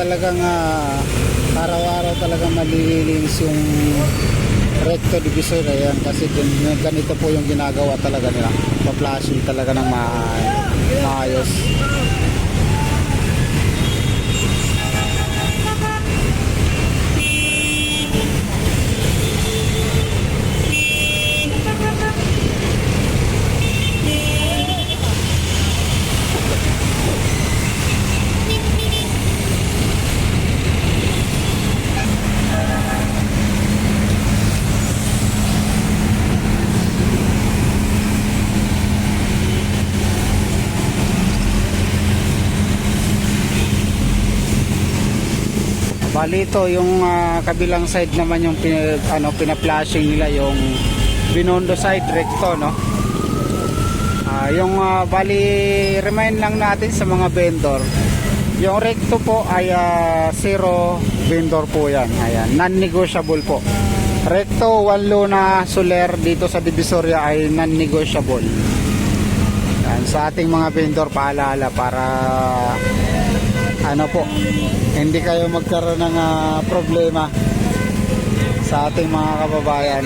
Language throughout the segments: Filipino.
talagang araw-araw talagang malilinis yung recto divisor. Ayan, kasi ganito po yung ginagawa talaga nila, pa-flashing talaga ng maayos. Bali ito yung kabilang side naman yung pina-flashing nila, yung Binondo side recto, no? Yung bali remind lang natin sa mga vendor, yung recto po ay zero vendor po yan. Ayan, non-negotiable po. Recto 1 Luna Soler dito sa Divisoria ay non-negotiable. Ayan, sa ating mga vendor, paalala para po, hindi kayo magkaroon ng problema sa ating mga kababayan.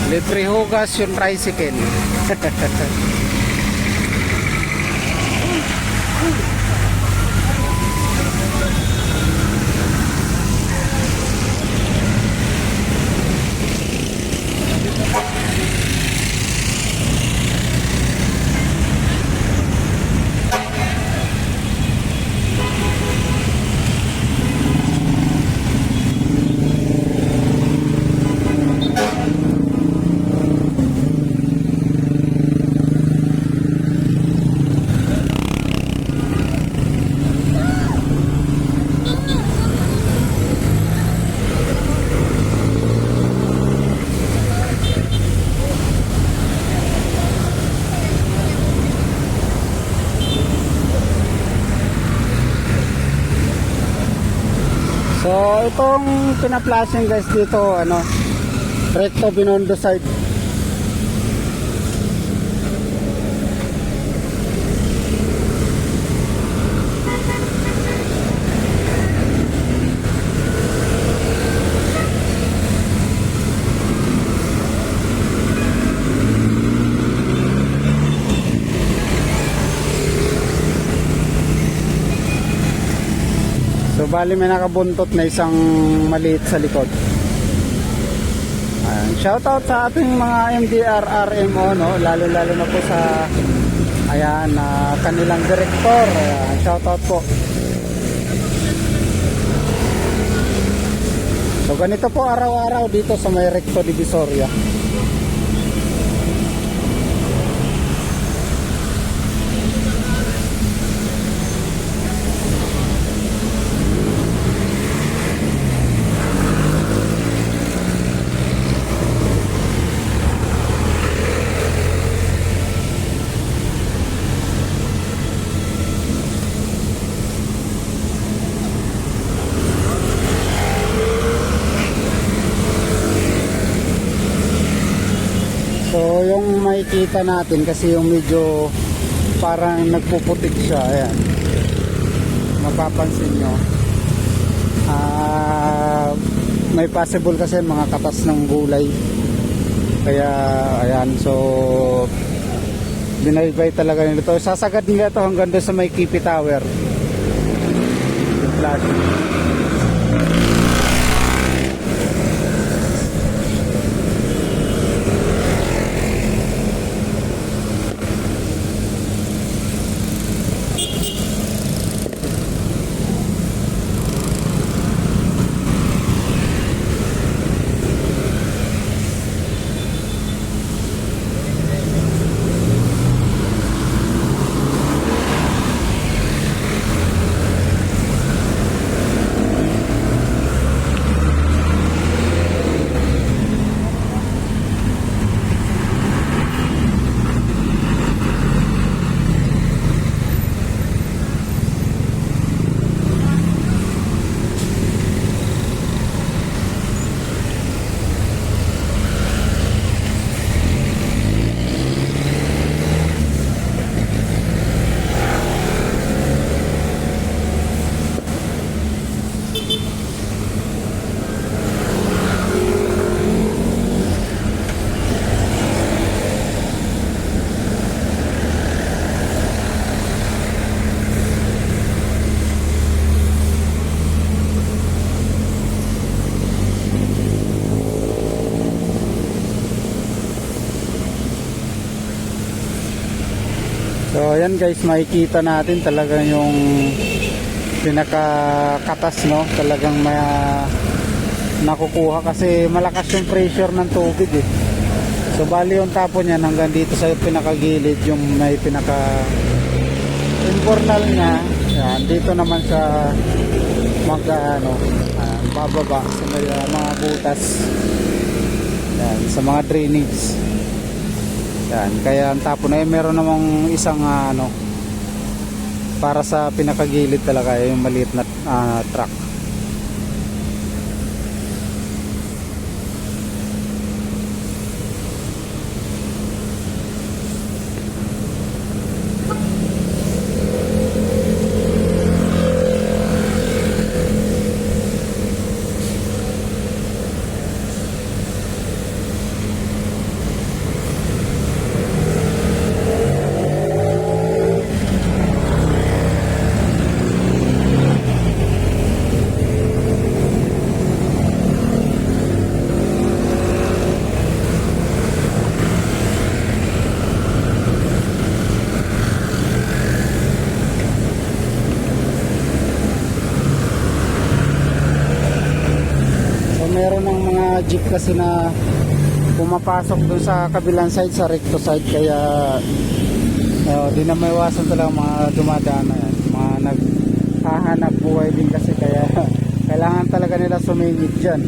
Libre hugas yung tricycle. So itong pina-flashing guys dito, recto Binondo side. So bali may nakabuntot na isang maliit sa likod. Shoutout sa ating mga MDR RMO, no? Lalo na po sa kanilang direktor. Shoutout po. So ganito po araw-araw dito sa may recto Divisoria. So yung makikita natin kasi yung medyo parang nagpuputik siya, ayan, mapapansin nyo, may possible kasi mga katas ng gulay, kaya ayan, so binaybay talaga nila ito, sasagad nila ito hanggang doon sa may Kipi Tower yung flash. ayan guys, makikita natin talaga yung pinakakatas, no? Talagang may nakukuha kasi malakas yung pressure ng tubig eh. So bali yung tapon niyan hanggang dito sa pinakagilid, yung may pinaka internal niya. Yan, dito naman sa bababa sa may, mga butas. Yan, sa mga drainage. Yan, kaya ang tapon na meron namang isang para sa pinakagilid talaga yung maliit na truck. Meron ng mga jeep kasi na pumapasok dun sa kabilang side, sa recto side, kaya di na maiwasan talaga mga dumadaan na yan, mga naghahanap buhay din kasi, kaya kailangan talaga nila sumingit dyan.